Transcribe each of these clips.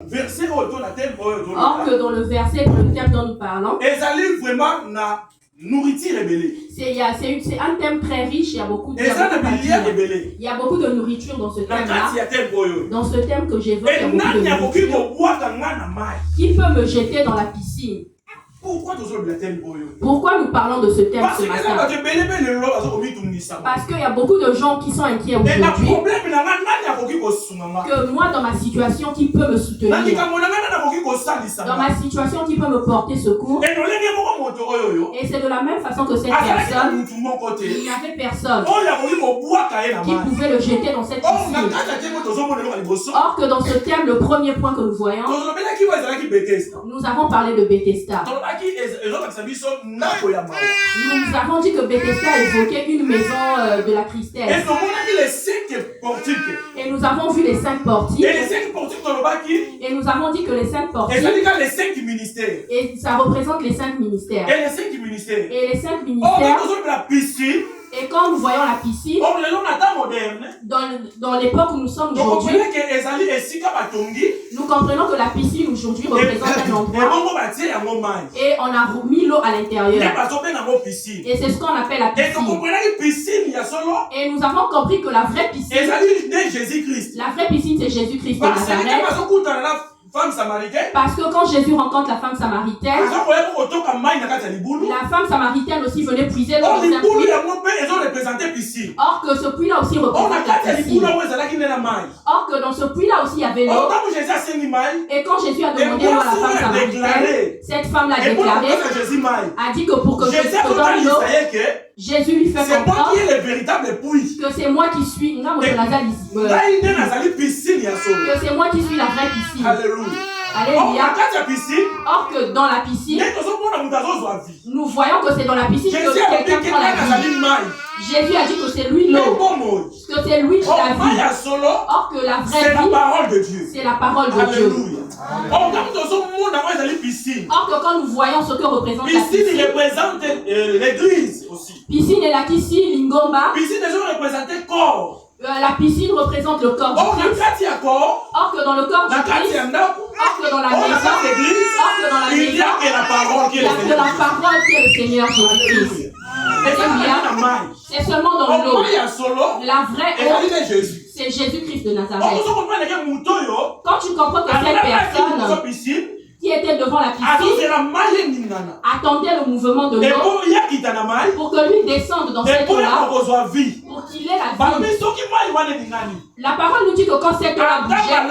Or que dans le verset dont nous parlons, c'est un thème très riche, il y a beaucoup de il y a beaucoup de nourriture dans ce thème-là. Dans ce thème que j'évoque, il y a beaucoup de nourriture. Qui peut me jeter dans la piscine? Pourquoi nous parlons de ce thème ce matin? Parce qu'il y a beaucoup de gens qui sont inquiets aujourd'hui. Que moi, dans ma situation, qui peut me soutenir? Dans ma situation, qui peut me porter secours? Et c'est de la même façon que cette personne, il n'y avait personne qui pouvait le jeter dans cette piscine. Or que dans ce thème, le premier point que nous voyons, nous avons parlé de Bethesda. Nous avons dit que Bethesda évoquait une maison de la tristesse. Et nous avons vu les 5 portiques. Et nous avons dit que les 5 portiques. Et ça représente les 5 ministères. Et les 5 ministères. Et quand nous voyons la piscine, dans l'époque où nous sommes aujourd'hui, nous comprenons que la piscine aujourd'hui représente un endroit et on a mis l'eau à l'intérieur. Et c'est ce qu'on appelle la piscine. Et nous avons compris que la vraie piscine, la vraie piscine, c'est Jésus-Christ de Nazareth. Parce que quand Jésus rencontre la femme samaritaine, la femme samaritaine aussi venait puiser l'eau dans un puits. Or que ce puits-là aussi représente la piscine. Or que dans ce puits-là aussi il y avait l'eau. Et quand Jésus a demandé l'eau à la femme samaritaine, cette femme l'a déclaré, a dit que pour que je te donne l'eau, Jésus lui fait comprendre que c'est moi qui suis, que c'est moi qui suis la vraie piscine. Alléluia. Or que dans la piscine, nous voyons que c'est dans la piscine que quelqu'un prend la vie. Jésus a dit que c'est lui l'eau, que c'est lui la vie. Or que la vraie vie, c'est la parole de Dieu. C'est la parole de Dieu. Or que quand nous voyons ce que représente la piscine, piscine représente l'église aussi. Piscine et la piscine, Lingomba. Piscine représente le corps. La piscine représente le corps du Christ. Or que dans le corps du Christ, or que dans la maison, or que dans la maison, il y a que la parole qui est le Seigneur Jésus-Christ. C'est seulement dans l'eau. La vraie eau, c'est Jésus-Christ de Nazareth. Quand tu comprends que cette personne qui était devant la piscine attendait le mouvement de l'eau pour que lui descende dans cette eau-là, pour qu'il ait la vie. La parole nous dit que quand cette eau-là bougeait,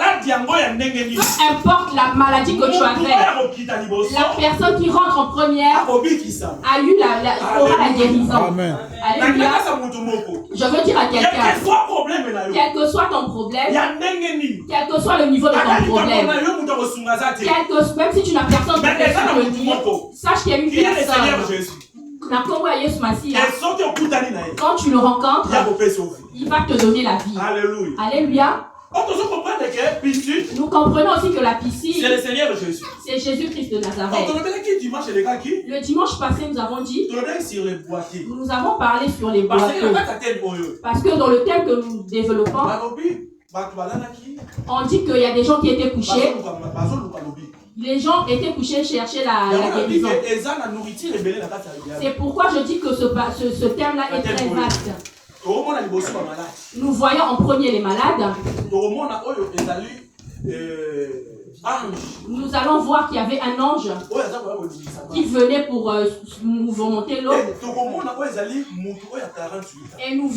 peu importe la maladie que tu avais, la personne qui rentre en première a eu aura la guérison. Amen. Alléluia. Je veux dire à quelqu'un, quel que soit ton problème, quel que soit le niveau de ton problème, même si tu n'as personne pour te dire, sache qu'il y a une personne. Quand tu le rencontres, il va te donner la vie. Alléluia. Alléluia. Nous comprenons aussi que la piscine, c'est le Seigneur Jésus. C'est Jésus-Christ de Nazareth. Le dimanche passé, nous avons dit, nous avons parlé sur les boiteux. Parce que dans le thème que nous développons, on dit qu'il y a des gens qui étaient couchés. Les gens étaient couchés chercher la guérison. C'est pourquoi je dis que ce thème-là est très vaste. Nous voyons en premier les malades. Nous allons voir qu'il y avait un ange qui venait pour nous remonter l'eau. Et nous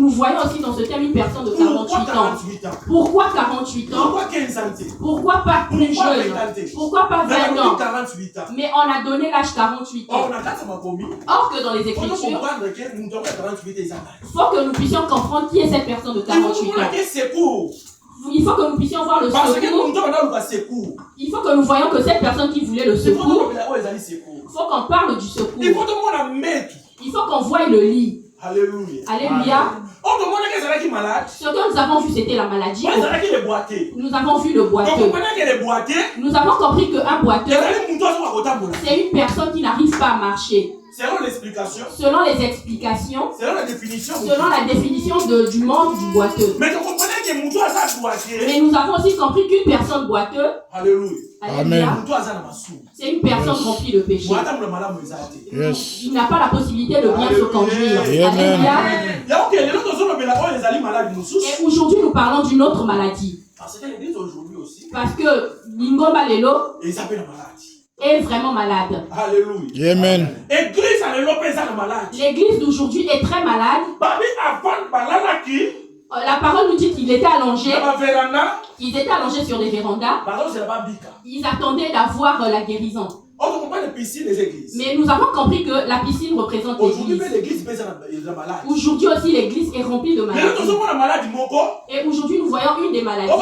voyons aussi dans ce thème une personne de 48 ans. Pourquoi 48 ans? Pourquoi pas plus jeune? Pourquoi pas 20 ans? Mais on a donné l'âge 48 ans. Or que dans les Écritures, il faut que nous puissions comprendre qui est cette personne de 48 ans. Il faut que nous puissions voir le secours. Il faut que nous voyions que cette personne qui voulait le secours, il faut qu'on parle du secours. Il faut qu'on voie le lit. Alléluia. Alléluia. Ce que nous avons vu, c'était la maladie. Nous avons vu le boiteux. Nous avons compris qu'un boiteux, c'est une personne qui n'arrive pas à marcher. selon l'explication, selon les explications, selon la définition, du monde du boiteux. Mais vous comprenez que Moutou a ça boiteux. Mais nous avons aussi compris qu'une personne boiteuse, Alléluia. Amen. C'est une personne remplie de péché. Yes. Il n'a pas la possibilité de bien se conduire. Alléluia. Et aujourd'hui, nous parlons d'une autre maladie. Parce que l'église aujourd'hui aussi, parce que Lingomba Lelo est vraiment malade. Alléluia. Amen. L'église d'aujourd'hui est très malade. La parole nous dit qu'il était allongé. Ils étaient allongés sur des vérandas. Ils attendaient d'avoir la guérison. Mais nous avons compris que la piscine représente l'église. Aujourd'hui aussi, l'église est remplie de maladies. Et aujourd'hui, nous voyons une des maladies.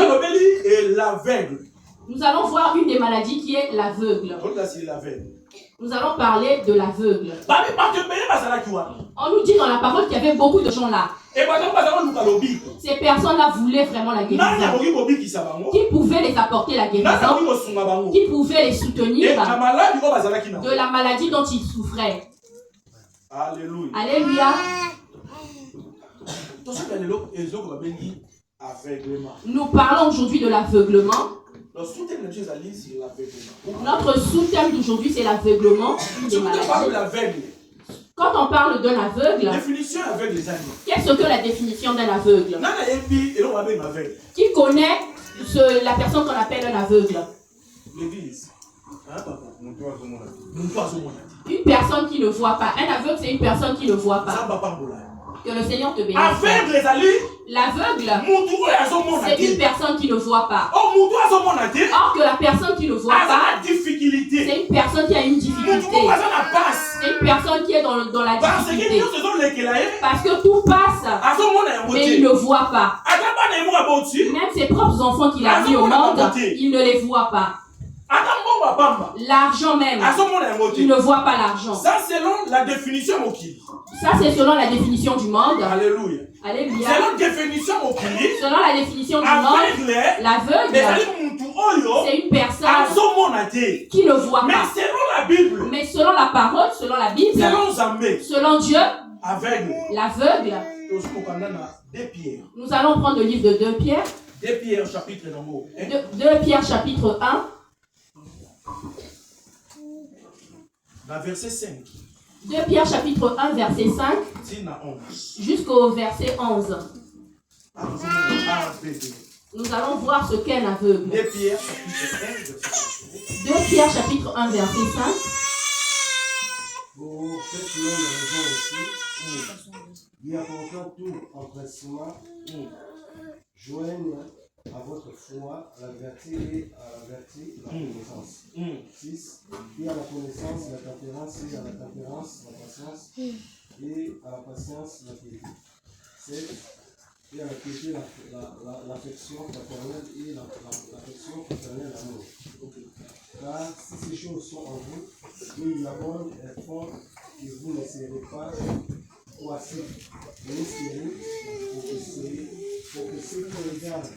Nous allons voir une des maladies qui est l'aveugle. Nous allons parler de l'aveugle. On nous dit dans la parole qu'il y avait beaucoup de gens là. Ces personnes-là voulaient vraiment la guérison. Qui pouvaient les apporter la guérison. Qui pouvaient les soutenir de la maladie dont ils souffraient. Alléluia. Alléluia. Nous parlons aujourd'hui de l'aveuglement. Notre sous-thème d'aujourd'hui, c'est l'aveuglement. Quand on parle d'un aveugle, qu'est-ce que la définition d'un aveugle? Qui connaît la personne qu'on appelle un aveugle? Une personne qui ne voit pas. Un aveugle, c'est une personne qui ne voit pas. Que le Seigneur te bénisse. L'aveugle, c'est une personne qui ne voit pas. Or que la personne qui ne voit pas, c'est une personne qui a une difficulté. C'est une personne qui est dans la difficulté. Parce que tout passe, mais il ne voit pas. Même ses propres enfants qu'il a mis au monde, il ne les voit pas. L'argent même, il ne voit pas l'argent. Ça, selon la définition ça, c'est selon la définition du monde. Alléluia. Alléluia. Selon la définition du monde, l'aveugle, c'est une personne qui ne voit pas. Mais selon la parole, selon la Bible, selon Dieu, l'aveugle, nous allons prendre le livre de 2 Pierre. 2 Pierre chapitre 2 Pierre chapitre 1. Verset 5. 2 Pierre chapitre 1 verset 5 jusqu'au verset 11. Nous allons voir ce qu'est un aveugle. 2 Pierre chapitre 1 verset 5. Pour cette même raison aussi, lui apportant tout empressement, joignent à votre foi la vertu et à la vertu la connaissance. 6. Et à la connaissance la tempérance, et à la tempérance la patience, et à la patience la piété. 7. Et à la piété l'affection fraternelle et l'affection fraternelle l'amour. Car si ces choses sont en vous, mais il abonde et font que vous ne serez pas croissés, mais stérile, pour que ceux qui regardent